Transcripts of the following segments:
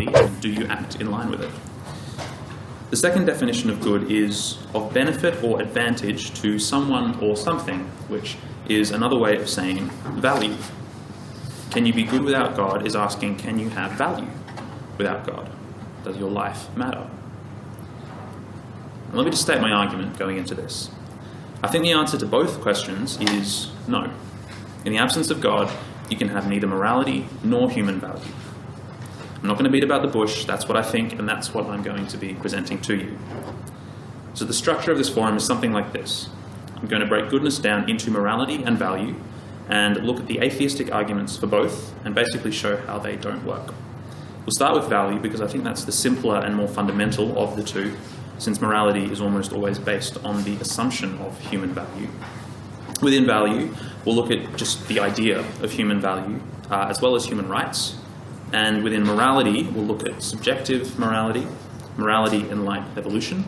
morality, and do you act in line with it? The second definition of good is of benefit or advantage to someone or something, which is another way of saying value. Can you be good without God is asking, can you have value without God? Does your life matter? And let me just state my argument going into this. I think the answer to both questions is no. In the absence of God, you can have neither morality nor human value. I'm not going to beat about the bush, that's what I think, and that's what I'm going to be presenting to you. So the structure of this forum is something like this. I'm going to break goodness down into morality and value, and look at the atheistic arguments for both, and basically show how they don't work. We'll start with value because I think that's the simpler and more fundamental of the two, since morality is almost always based on the assumption of human value. Within value, we'll look at just the idea of human value, as well as human rights. And within morality, we'll look at subjective morality, morality in light of evolution,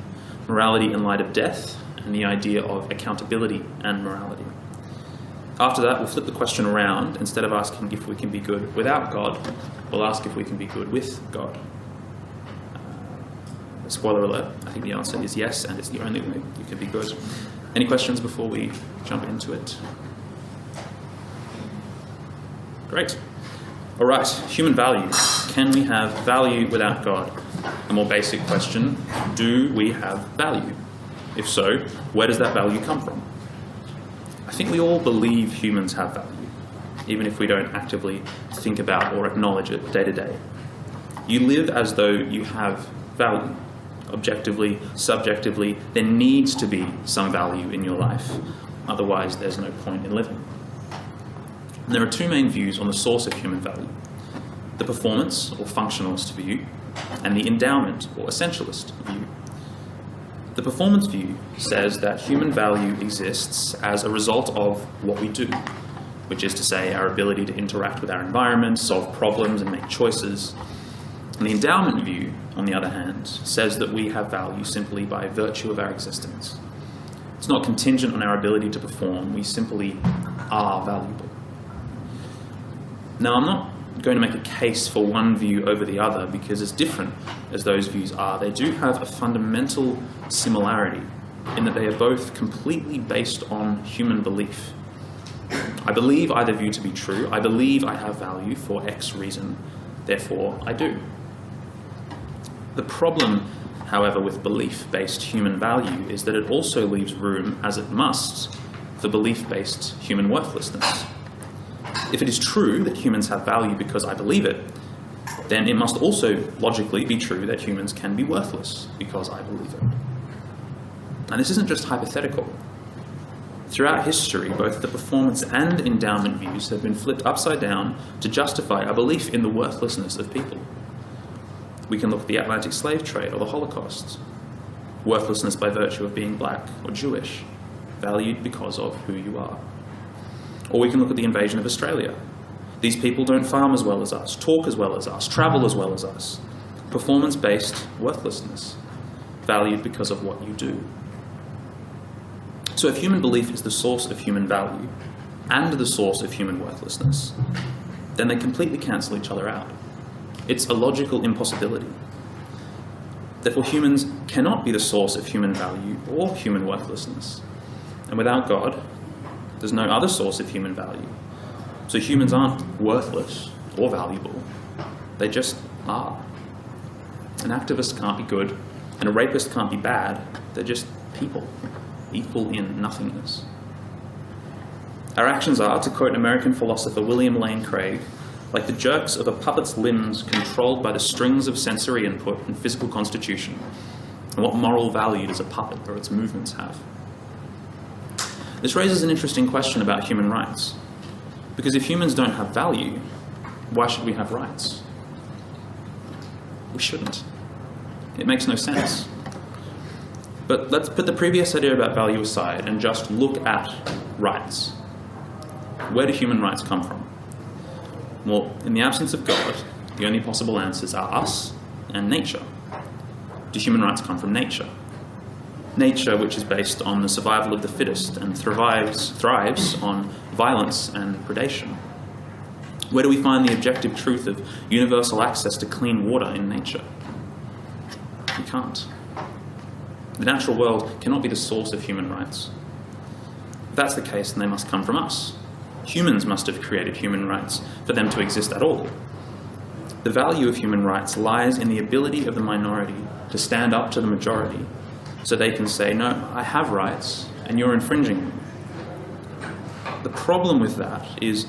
morality in light of death, and the idea of accountability and morality. After that, we'll flip the question around. Instead of asking if we can be good without God, we'll ask if we can be good with God. Spoiler alert, I think the answer is yes, and it's the only way you can be good. Any questions before we jump into it? Great. All right, human value. Can we have value without God? A more basic question, do we have value? If so, where does that value come from? I think we all believe humans have value, even if we don't actively think about or acknowledge it day to day. You live as though you have value. Objectively, subjectively, there needs to be some value in your life. Otherwise, there's no point in living. And there are two main views on the source of human value: the performance or functionalist view, and the endowment or essentialist view. The performance view says that human value exists as a result of what we do, which is to say our ability to interact with our environment, solve problems, and make choices. And the endowment view, on the other hand, says that we have value simply by virtue of our existence. It's not contingent on our ability to perform, we simply are valuable. Now, I'm not going to make a case for one view over the other because as different as those views are, they do have a fundamental similarity in that they are both completely based on human belief. I believe either view to be true. I believe I have value for X reason, therefore I do. The problem, however, with belief-based human value is that it also leaves room, as it must, for belief-based human worthlessness. If it is true that humans have value because I believe it, then it must also logically be true that humans can be worthless because I believe it. And this isn't just hypothetical. Throughout history, both the performance and endowment views have been flipped upside down to justify our belief in the worthlessness of people. We can look at the Atlantic slave trade or the Holocaust. Worthlessness by virtue of being black or Jewish, valued because of who you are. Or we can look at the invasion of Australia. These people don't farm as well as us, talk as well as us, travel as well as us. Performance-based worthlessness, valued because of what you do. So if human belief is the source of human value and the source of human worthlessness, then they completely cancel each other out. It's a logical impossibility. Therefore, humans cannot be the source of human value or human worthlessness. And without God, there's no other source of human value. So humans aren't worthless or valuable. They just are. An activist can't be good, and a rapist can't be bad. They're just people, equal in nothingness. Our actions are, to quote American philosopher William Lane Craig, like the jerks of a puppet's limbs controlled by the strings of sensory input and physical constitution. And what moral value does a puppet or its movements have? This raises an interesting question about human rights. Because if humans don't have value, why should we have rights? We shouldn't. It makes no sense. But let's put the previous idea about value aside and just look at rights. Where do human rights come from? Well, in the absence of God, the only possible answers are us and nature. Do human rights come from nature? Nature, which is based on the survival of the fittest and thrives on violence and predation. Where do we find the objective truth of universal access to clean water in nature? We can't. The natural world cannot be the source of human rights. If that's the case, then they must come from us. Humans must have created human rights for them to exist at all. The value of human rights lies in the ability of the minority to stand up to the majority so they can say, no, I have rights and you're infringing them. The problem with that is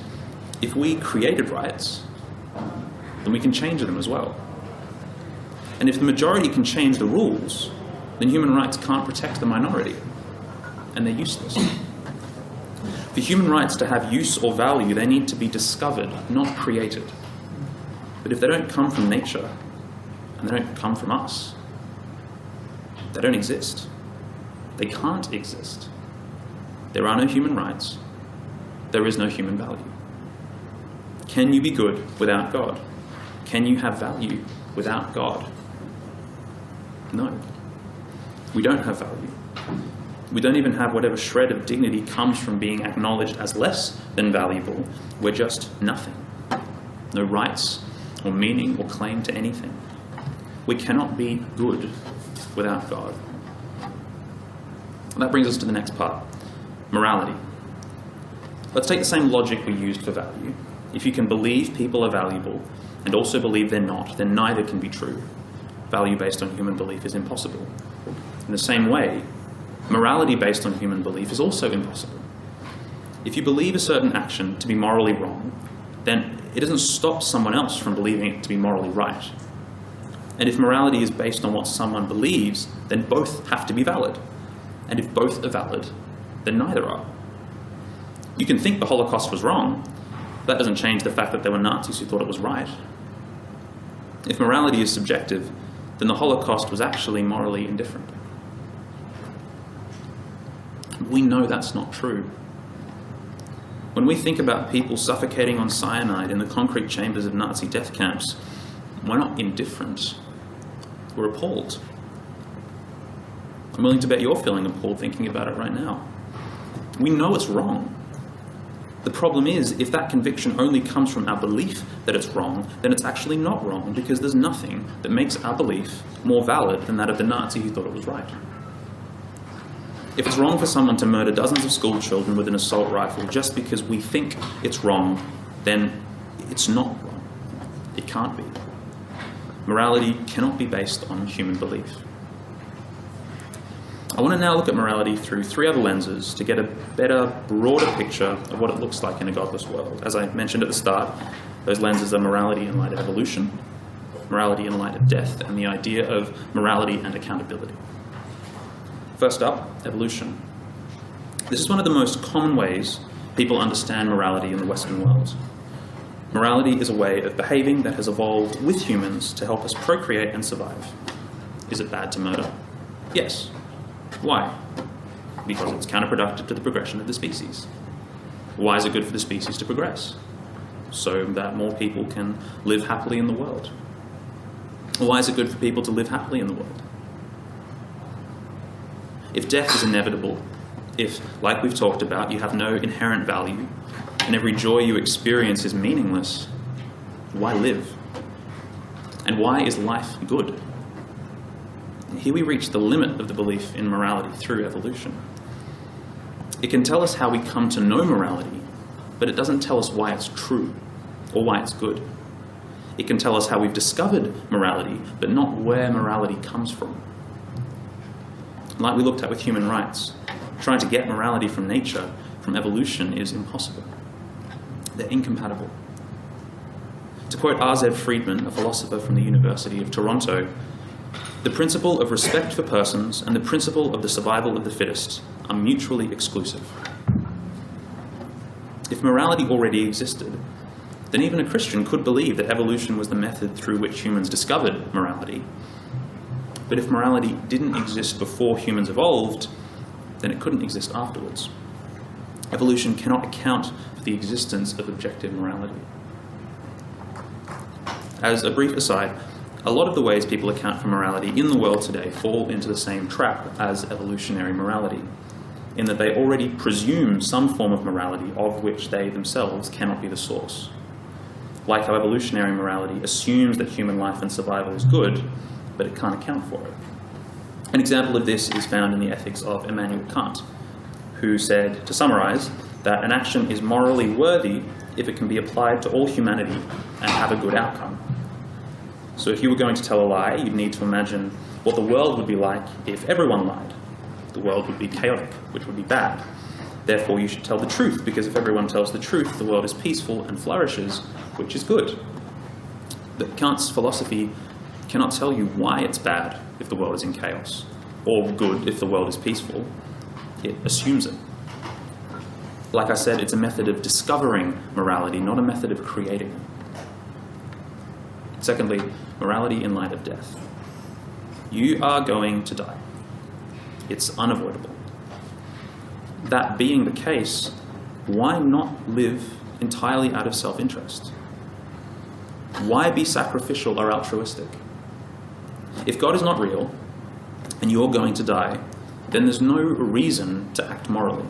if we created rights, then we can change them as well. And if the majority can change the rules, then human rights can't protect the minority, and they're useless. For human rights to have use or value, they need to be discovered, not created. But if they don't come from nature, and they don't come from us, they don't exist. They can't exist. There are no human rights. There is no human value. Can you be good without God? Can you have value without God? No. We don't have value. We don't even have whatever shred of dignity comes from being acknowledged as less than valuable. We're just nothing. No rights or meaning or claim to anything. We cannot be good without God. And that brings us to the next part, morality. Let's take the same logic we used for value. If you can believe people are valuable and also believe they're not, then neither can be true. Value based on human belief is impossible. In the same way, morality based on human belief is also impossible. If you believe a certain action to be morally wrong, then it doesn't stop someone else from believing it to be morally right. And if morality is based on what someone believes, then both have to be valid. And if both are valid, then neither are. You can think the Holocaust was wrong. That doesn't change the fact that there were Nazis who thought it was right. If morality is subjective, then the Holocaust was actually morally indifferent. We know that's not true. When we think about people suffocating on cyanide in the concrete chambers of Nazi death camps, we're not indifferent. We're appalled. I'm willing to bet you're feeling appalled thinking about it right now. We know it's wrong. The problem is, if that conviction only comes from our belief that it's wrong, then it's actually not wrong, because there's nothing that makes our belief more valid than that of the Nazi who thought it was right. If it's wrong for someone to murder dozens of school children with an assault rifle just because we think it's wrong, then it's not wrong. It can't be. Morality cannot be based on human belief. I want to now look at morality through three other lenses to get a better, broader picture of what it looks like in a godless world. As I mentioned at the start, those lenses are morality in light of evolution, morality in light of death, and the idea of morality and accountability. First up, evolution. This is one of the most common ways people understand morality in the Western world. Morality is a way of behaving that has evolved with humans to help us procreate and survive. Is it bad to murder? Yes. Why? Because it's counterproductive to the progression of the species. Why is it good for the species to progress? So that more people can live happily in the world. Why is it good for people to live happily in the world? If death is inevitable, if, like we've talked about, you have no inherent value, and every joy you experience is meaningless, why live? And why is life good? Here we reach the limit of the belief in morality through evolution. It can tell us how we come to know morality, but it doesn't tell us why it's true or why it's good. It can tell us how we've discovered morality, but not where morality comes from. Like we looked at with human rights, trying to get morality from nature, from evolution, is impossible. They're incompatible. To quote R.Z. Friedman, a philosopher from the University of Toronto, the principle of respect for persons and the principle of the survival of the fittest are mutually exclusive. If morality already existed, then even a Christian could believe that evolution was the method through which humans discovered morality. But if morality didn't exist before humans evolved, then it couldn't exist afterwards. Evolution cannot account for the existence of objective morality. As a brief aside, a lot of the ways people account for morality in the world today fall into the same trap as evolutionary morality, in that they already presume some form of morality of which they themselves cannot be the source. like how evolutionary morality assumes that human life and survival is good, but it can't account for it. An example of this is found in the ethics of Immanuel Kant, who said, to summarize, that an action is morally worthy if it can be applied to all humanity and have a good outcome. So if you were going to tell a lie, you'd need to imagine what the world would be like if everyone lied. The world would be chaotic, which would be bad. Therefore, you should tell the truth, because if everyone tells the truth, the world is peaceful and flourishes, which is good. But Kant's philosophy cannot tell you why it's bad if the world is in chaos, or good if the world is peaceful. It assumes it. Like I said, it's a method of discovering morality, not a method of creating it. Secondly, morality in light of death. You are going to die. It's unavoidable. That being the case, why not live entirely out of self-interest? Why be sacrificial or altruistic? If God is not real, and you're going to die, then there's no reason to act morally.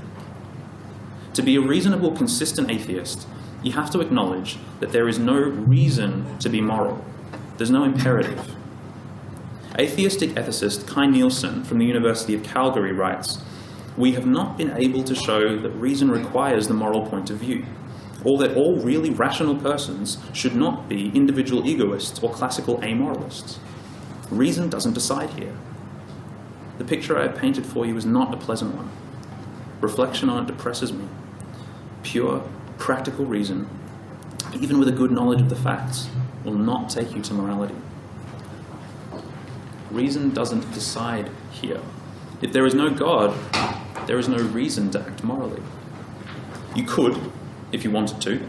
To be a reasonable, consistent atheist, you have to acknowledge that there is no reason to be moral. There's no imperative. Atheistic ethicist Kai Nielsen from the University of Calgary writes, "We have not been able to show that reason requires the moral point of view, or that all really rational persons should not be individual egoists or classical amoralists. Reason doesn't decide here. The picture I have painted for you is not a pleasant one. Reflection on it depresses me. Pure, practical reason, even with a good knowledge of the facts, will not take you to morality. Reason doesn't decide here. If there is no God, there is no reason to act morally. You could, if you wanted to,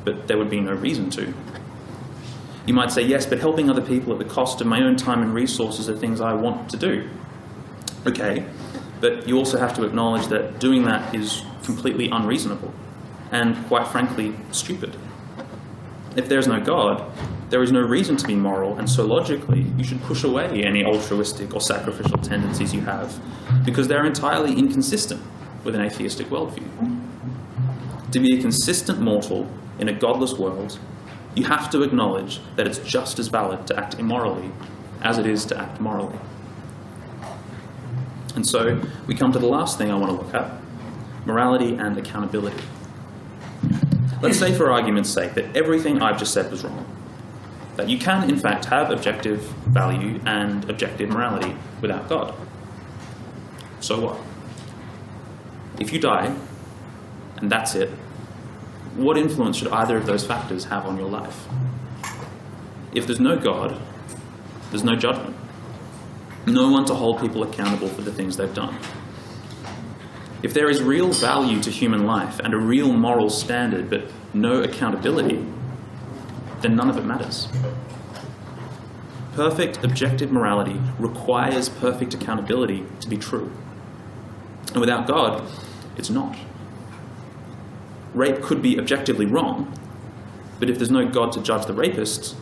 but there would be no reason to. You might say, yes, but helping other people at the cost of my own time and resources are things I want to do. Okay, but you also have to acknowledge that doing that is completely unreasonable and, quite frankly, stupid. If there's no God, there is no reason to be moral, and so logically, you should push away any altruistic or sacrificial tendencies you have, because they're entirely inconsistent with an atheistic worldview. To be a consistent mortal in a godless world, you have to acknowledge that it's just as valid to act immorally as it is to act morally. And so we come to the last thing I want to look at, morality and accountability. Let's say, for argument's sake, that everything I've just said was wrong. That you can, in fact, have objective value and objective morality without God. So what? If you die, and that's it, what influence should either of those factors have on your life? If there's no God, there's no judgment. No one to hold people accountable for the things they've done. If there is real value to human life and a real moral standard, but no accountability, then none of it matters. Perfect objective morality requires perfect accountability to be true. And without God, it's not. Rape could be objectively wrong, but if there's no God to judge the rapist,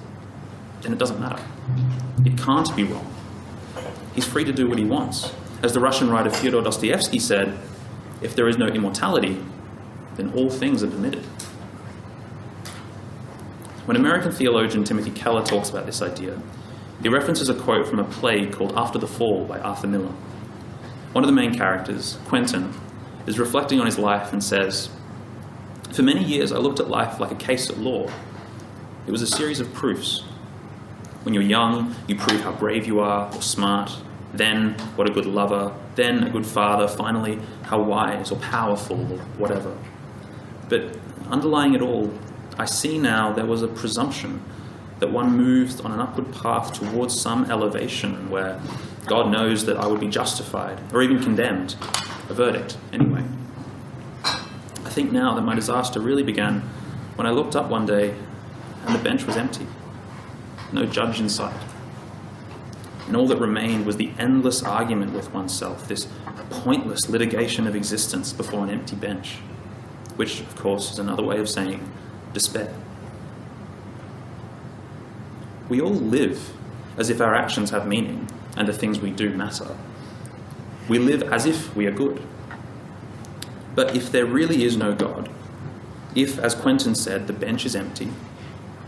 then it doesn't matter. It can't be wrong. He's free to do what he wants. As the Russian writer Fyodor Dostoevsky said, if there is no immortality, then all things are permitted. When American theologian Timothy Keller talks about this idea, he references a quote from a play called After the Fall by Arthur Miller. One of the main characters, Quentin, is reflecting on his life and says, "For many years I looked at life like a case at law. It was a series of proofs. When you're young, you prove how brave you are or smart, then what a good lover, then a good father, finally how wise or powerful or whatever. But underlying it all, I see now there was a presumption that one moves on an upward path towards some elevation where God knows that I would be justified or even condemned, a verdict anyway. I think now that my disaster really began when I looked up one day and the bench was empty, no judge in sight. And all that remained was the endless argument with oneself, this pointless litigation of existence before an empty bench, which, of course, is another way of saying despair." We all live as if our actions have meaning and the things we do matter. We live as if we are good. But if there really is no God, if, as Quentin said, the bench is empty,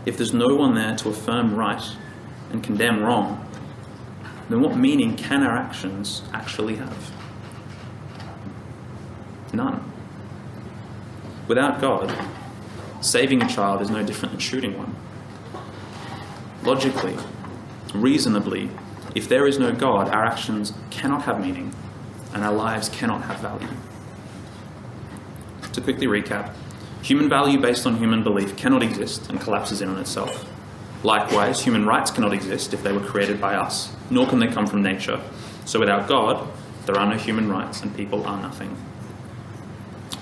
if there's no one there to affirm right and condemn wrong, then what meaning can our actions actually have? None. Without God, saving a child is no different than shooting one. Logically, reasonably, if there is no God, our actions cannot have meaning and our lives cannot have value. To quickly recap, human value based on human belief cannot exist and collapses in on itself. Likewise, human rights cannot exist if they were created by us, nor can they come from nature. So without God, there are no human rights and people are nothing.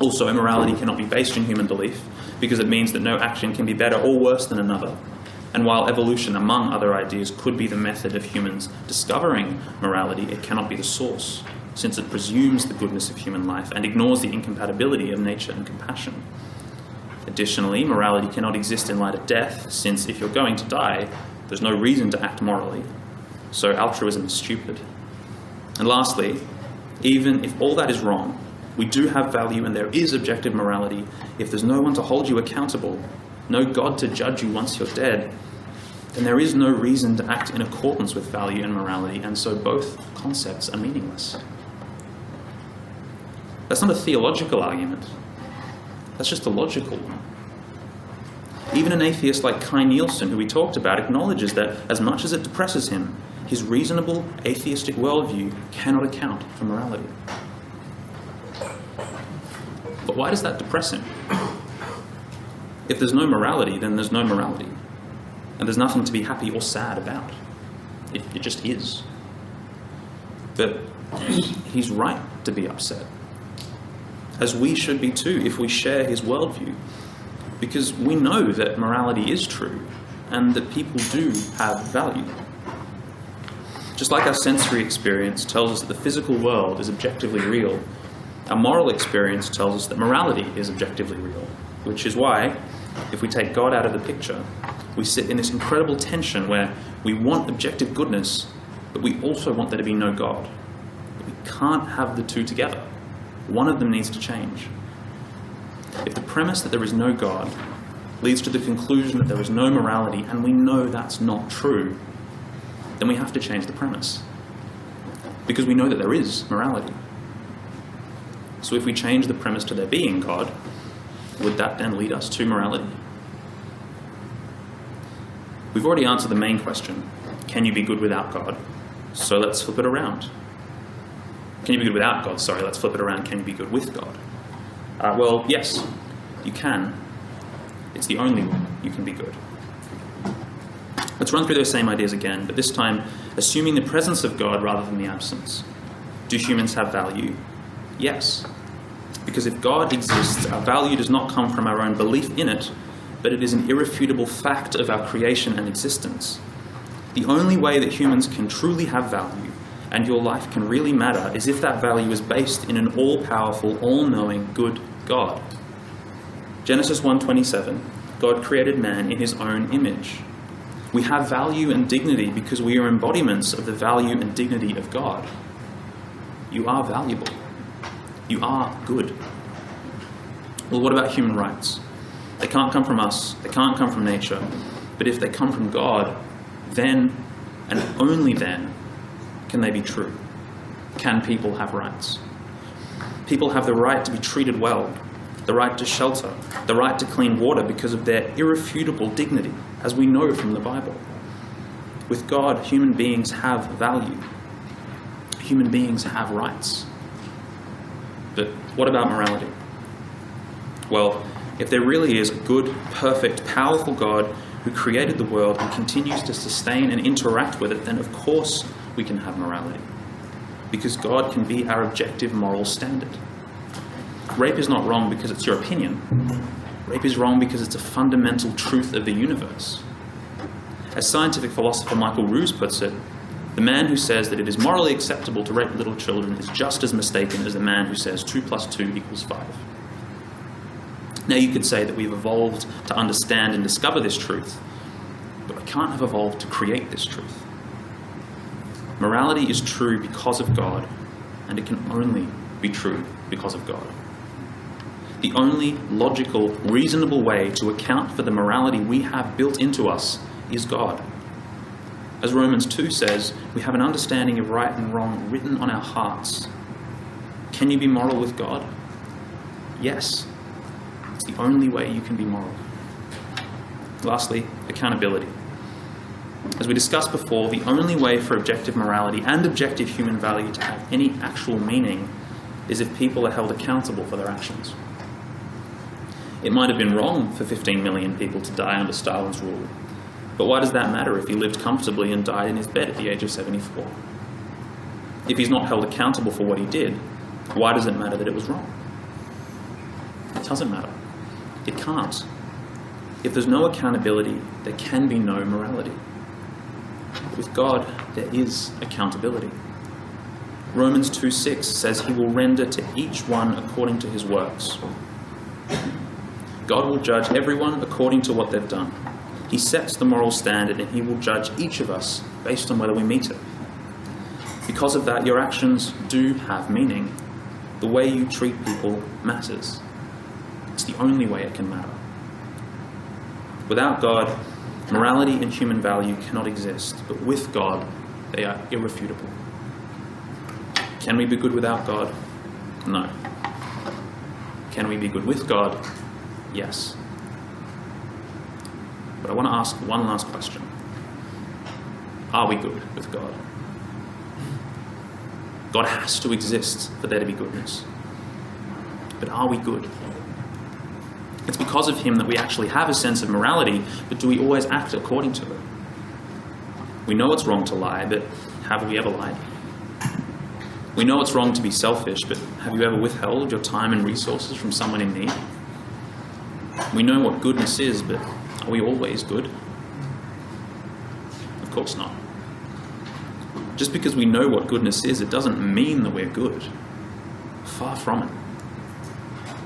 Also, immorality cannot be based on human belief because it means that no action can be better or worse than another. And while evolution, among other ideas, could be the method of humans discovering morality, it cannot be the source, since it presumes the goodness of human life and ignores the incompatibility of nature and compassion. Additionally, morality cannot exist in light of death, since if you're going to die, there's no reason to act morally. So altruism is stupid. And lastly, even if all that is wrong, we do have value and there is objective morality. If there's no one to hold you accountable, no God to judge you once you're dead, then there is no reason to act in accordance with value and morality, and so both concepts are meaningless. That's not a theological argument. That's just a logical one. Even an atheist like Kai Nielsen, who we talked about, acknowledges that as much as it depresses him, his reasonable atheistic worldview cannot account for morality. But why does that depress him? If there's no morality, then there's no morality. And there's nothing to be happy or sad about. It just is. But he's right to be upset. As we should be too if we share his worldview. Because we know that morality is true and that people do have value. Just like our sensory experience tells us that the physical world is objectively real, our moral experience tells us that morality is objectively real, which is why, if we take God out of the picture, we sit in this incredible tension where we want objective goodness, but we also want there to be no God. But we can't have the two together. One of them needs to change. If the premise that there is no God leads to the conclusion that there is no morality, and we know that's not true, then we have to change the premise. Because we know that there is morality. So if we change the premise to there being God, would that then lead us to morality? We've already answered the main question, can you be good without God? So let's flip it around. Can you be good without God? Sorry, let's flip it around. Can you be good with God? Well, yes, you can. It's the only way you can be good. Let's run through those same ideas again, but this time assuming the presence of God rather than the absence. Do humans have value? Yes. Because if God exists, our value does not come from our own belief in it, but it is an irrefutable fact of our creation and existence. The only way that humans can truly have value and your life can really matter is if that value is based in an all-powerful, all-knowing, good God. Genesis 1:27, God created man in his own image. We have value and dignity because we are embodiments of the value and dignity of God. You are valuable. You are good. Well, what about human rights? They can't come from us. They can't come from nature. But if they come from God, then, and only then, can they be true? Can people have rights? People have the right to be treated well, the right to shelter, the right to clean water because of their irrefutable dignity, as we know from the Bible. With God, human beings have value. Human beings have rights. But what about morality? Well, if there really is a good, perfect, powerful God who created the world and continues to sustain and interact with it, then of course we can have morality. Because God can be our objective moral standard. Rape is not wrong because it's your opinion. Rape is wrong because it's a fundamental truth of the universe. As scientific philosopher Michael Ruse puts it, the man who says that it is morally acceptable to rape little children is just as mistaken as the man who says 2 + 2 = 5. Now you could say that we've evolved to understand and discover this truth, but we can't have evolved to create this truth. Morality is true because of God, and it can only be true because of God. The only logical, reasonable way to account for the morality we have built into us is God. As Romans 2 says, we have an understanding of right and wrong written on our hearts. Can you be moral with God? Yes. It's the only way you can be moral. Lastly, accountability. As we discussed before, the only way for objective morality and objective human value to have any actual meaning is if people are held accountable for their actions. It might have been wrong for 15 million people to die under Stalin's rule, but why does that matter if he lived comfortably and died in his bed at the age of 74? If he's not held accountable for what he did, why does it matter that it was wrong? It doesn't matter. It can't. If there's no accountability, there can be no morality. With God, there is accountability. Romans 2:6 says he will render to each one according to his works. God will judge everyone according to what they've done. He sets the moral standard and he will judge each of us based on whether we meet it. Because of that, your actions do have meaning. The way you treat people matters. It's the only way it can matter. Without God, morality and human value cannot exist, but with God, they are irrefutable. Can we be good without God? No. Can we be good with God? Yes. But I want to ask one last question. Are we good with God? God has to exist for there to be goodness. But are we good? It's because of him that we actually have a sense of morality, but do we always act according to it? We know it's wrong to lie, but have we ever lied? We know it's wrong to be selfish, but have you ever withheld your time and resources from someone in need? We know what goodness is, but are we always good? Of course not. Just because we know what goodness is, it doesn't mean that we're good. Far from it.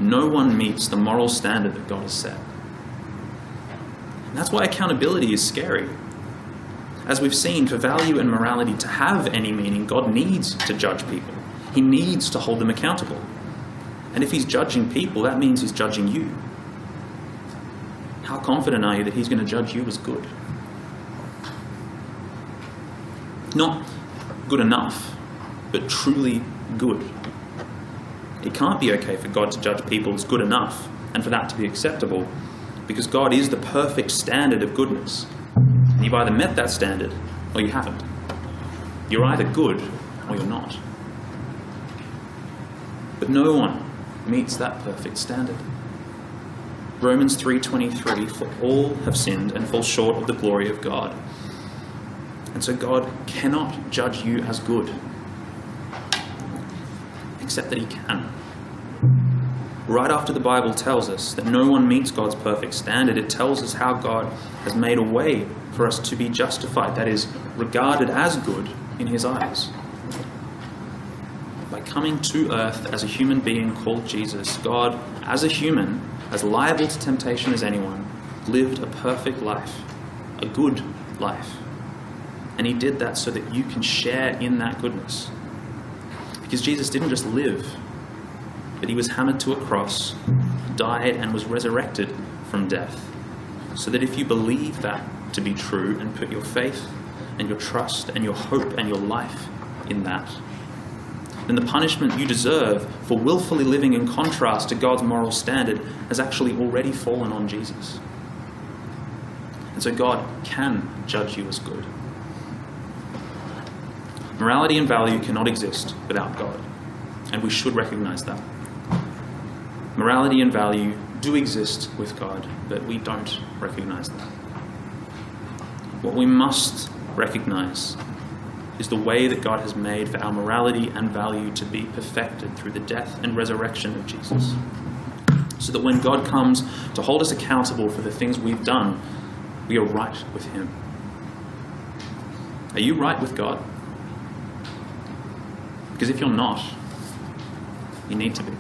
No one meets the moral standard that God has set. And that's why accountability is scary. As we've seen, for value and morality to have any meaning, God needs to judge people. He needs to hold them accountable. And if he's judging people, that means he's judging you. How confident are you that he's going to judge you as good? Not good enough, but truly good. It can't be okay for God to judge people as good enough and for that to be acceptable, because God is the perfect standard of goodness. And you've either met that standard or you haven't. You're either good or you're not. But no one meets that perfect standard. Romans 3:23, for all have sinned and fall short of the glory of God. And so God cannot judge you as good, except that he can. Right after the Bible tells us that no one meets God's perfect standard, it tells us how God has made a way for us to be justified, that is, regarded as good in his eyes. By coming to earth as a human being called Jesus, God, as a human, as liable to temptation as anyone, lived a perfect life, a good life. And he did that so that you can share in that goodness. Because Jesus didn't just live, but he was hammered to a cross, died, and was resurrected from death. So that if you believe that to be true and put your faith and your trust and your hope and your life in that, then the punishment you deserve for willfully living in contrast to God's moral standard has actually already fallen on Jesus. And so God can judge you as good. Morality and value cannot exist without God, and we should recognize that. Morality and value do exist with God, but we don't recognize that. What we must recognize is the way that God has made for our morality and value to be perfected through the death and resurrection of Jesus. So that when God comes to hold us accountable for the things we've done, we are right with him. Are you right with God? Because if you're not, you need to be.